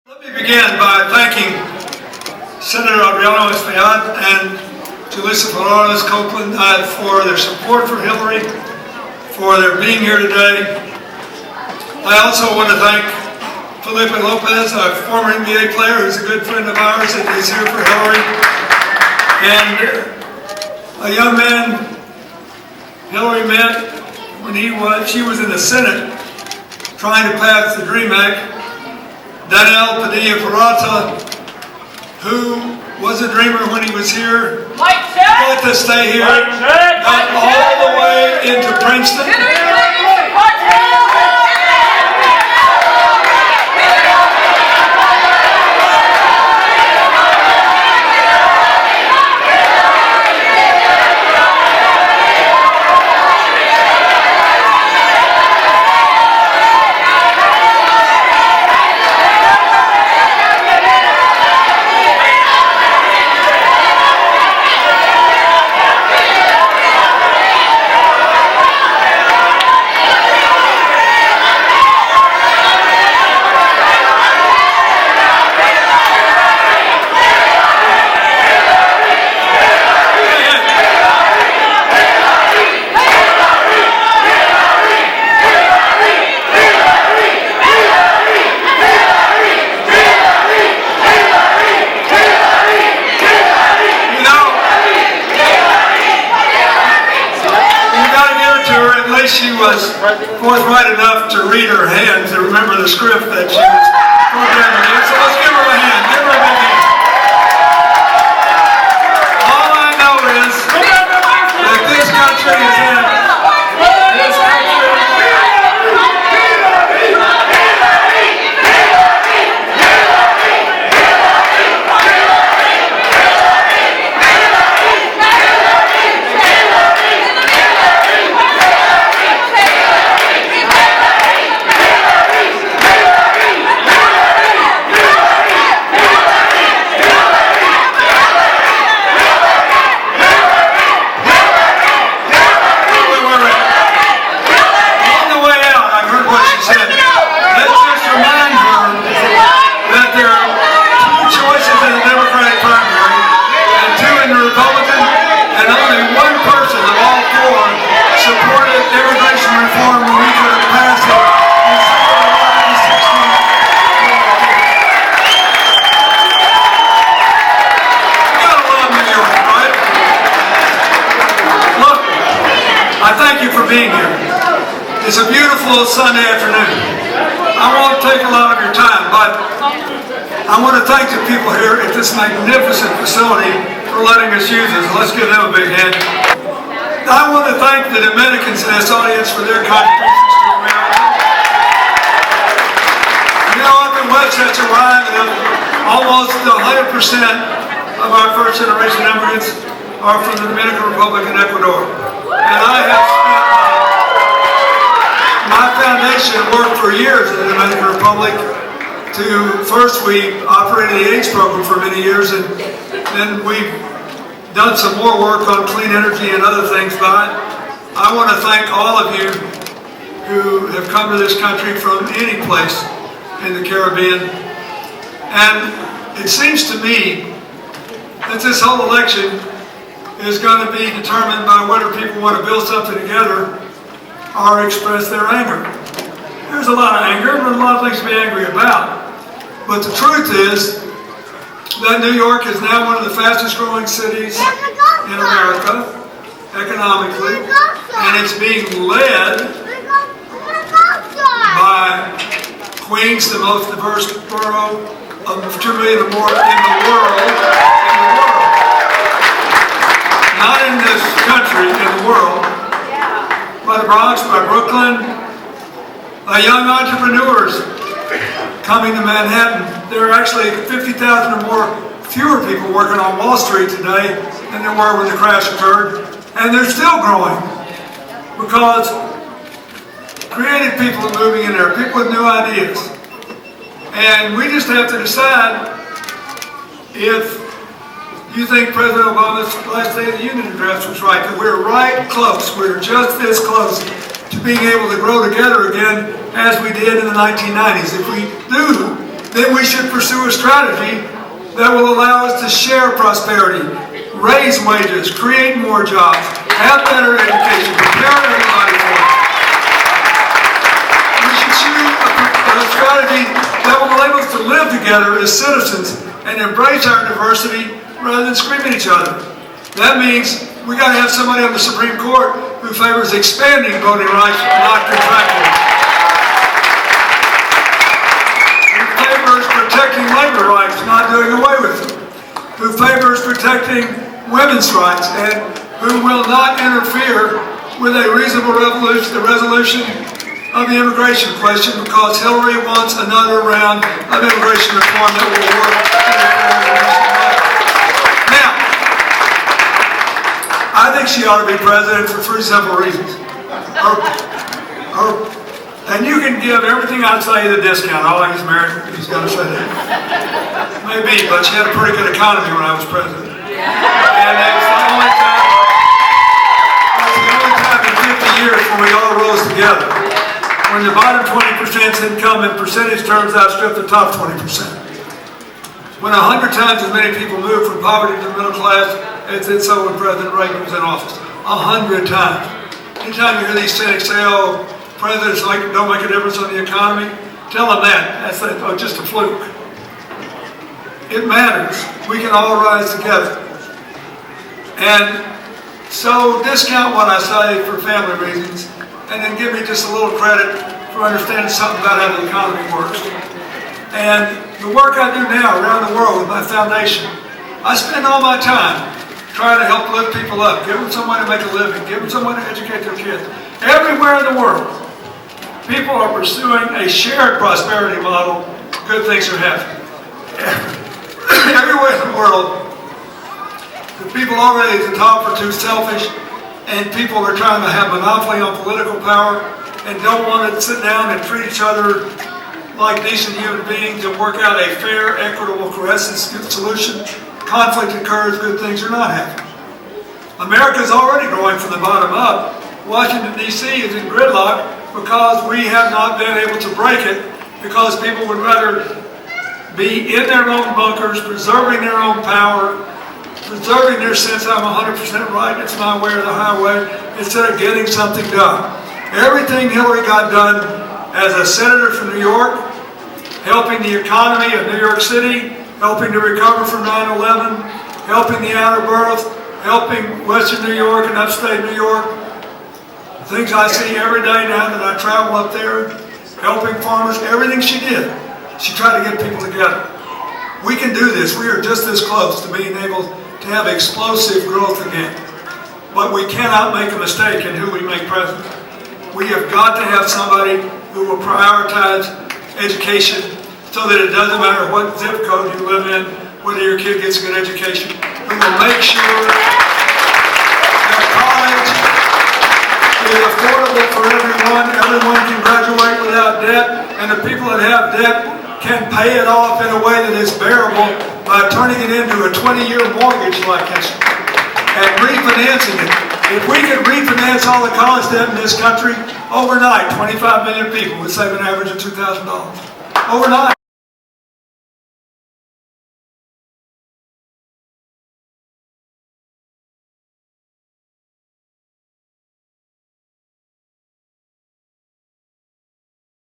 Let me begin by thanking Senator Adriano Espaillat and Julissa Flores Copeland for their support for Hillary, for their being here today. I also want to thank Felipe Lopez, a former NBA player who's a good friend of ours and is here for Hillary, and a young man Hillary met when she was in the Senate trying to pass the DREAM Act. Daniel Padilla-Peralta, who was a dreamer when he was here, got to stay here, got all the way into Princeton. She was forthright enough to read her hand to remember the script that she was programming in. So let's give her a hand. Give her a big hand. All I know is that this country is in. This country being here. It's a beautiful Sunday afternoon. I won't take a lot of your time, but I want to thank the people here at this magnificent facility for letting us use it. Let's give them a big hand. I want to thank the Dominicans in this audience for their contributions to America. You know, I've been websites arrived and almost 100% of our first generation immigrants are from the Dominican Republic and Ecuador. And I have spent my foundation worked for years in the Dominican Republic. First we operated the AIDS program for many years, and then we've done some more work on clean energy and other things. But I want to thank all of you who have come to this country from any place in the Caribbean. And it seems to me that this whole election is going to be determined by whether people want to build something together or express their anger. There's a lot of anger, but a lot of things to be angry about. But the truth is that New York is now one of the fastest growing cities in America, economically, and it's being led by Queens, the most diverse borough of 2 million or more in the world. Not in this country, in the world. By the Bronx, by Brooklyn, by young entrepreneurs coming to Manhattan. There are actually 50,000 or more fewer people working on Wall Street today than there were when the crash occurred. And they're still growing because creative people are moving in there, people with new ideas. And we just have to decide if you think President Obama's last State of the Union address was right, that we're right close, we're just this close to being able to grow together again as we did in the 1990s. If we do, then we should pursue a strategy that will allow us to share prosperity, raise wages, create more jobs, have better education, prepare everybody for it. We should choose a strategy that will enable us to live together as citizens and embrace our diversity rather than scream at each other. That means we got to have somebody on the Supreme Court who favors expanding voting rights, not contracting. Who favors protecting labor rights, not doing away with them. Who favors protecting women's rights, and who will not interfere with a reasonable resolution of the immigration question, because Hillary wants another round of immigration reform that will work. Now, I think she ought to be president for three simple reasons. And you can give everything outside the discount. Oh, he's married. He's going to say that. Maybe, but she had a pretty good economy when I was president. And it's the only time in 50 years when we all rose together. When the bottom 20%'s income in percentage terms outstrip the top 20%. When 100 times as many people moved from poverty to the middle class as did so when President Reagan was in office. 100 times. Anytime you hear these cynics say, oh, presidents don't make a difference on the economy, tell them that. That's just a fluke. It matters. We can all rise together. And so discount what I say for family reasons, and then give me just a little credit for understanding something about how the economy works. And the work I do now around the world with my foundation, I spend all my time trying to help lift people up, give them someone to make a living, give them someone to educate their kids. Everywhere in the world, people are pursuing a shared prosperity model. Good things are happening. Everywhere in the world, the people already at the top are too selfish, and people are trying to have monopoly on political power and don't want to sit down and treat each other like decent human beings and work out a fair, equitable, cohesive solution. Conflict occurs, good things are not happening. America is already growing from the bottom up. Washington, D.C. is in gridlock because we have not been able to break it, because people would rather be in their own bunkers, preserving their own power, preserving their sense I'm 100% right, it's my way or the highway, instead of getting something done. Everything Hillary got done as a senator from New York, helping the economy of New York City, helping to recover from 9/11, helping the outer boroughs, helping Western New York and upstate New York, things I see every day now that I travel up there, helping farmers, everything she did, she tried to get people together. We can do this. We are just this close to being able to have explosive growth again. But we cannot make a mistake in who we make president. We have got to have somebody who will prioritize education so that it doesn't matter what zip code you live in, whether your kid gets a good education, who will make sure that college is affordable for everyone can graduate without debt, and the people that have debt can pay it off in a way that is bearable by turning it into a 20-year mortgage like this and refinancing it. If we could refinance all the college debt in this country overnight, 25 million people would save an average of $2,000. Overnight.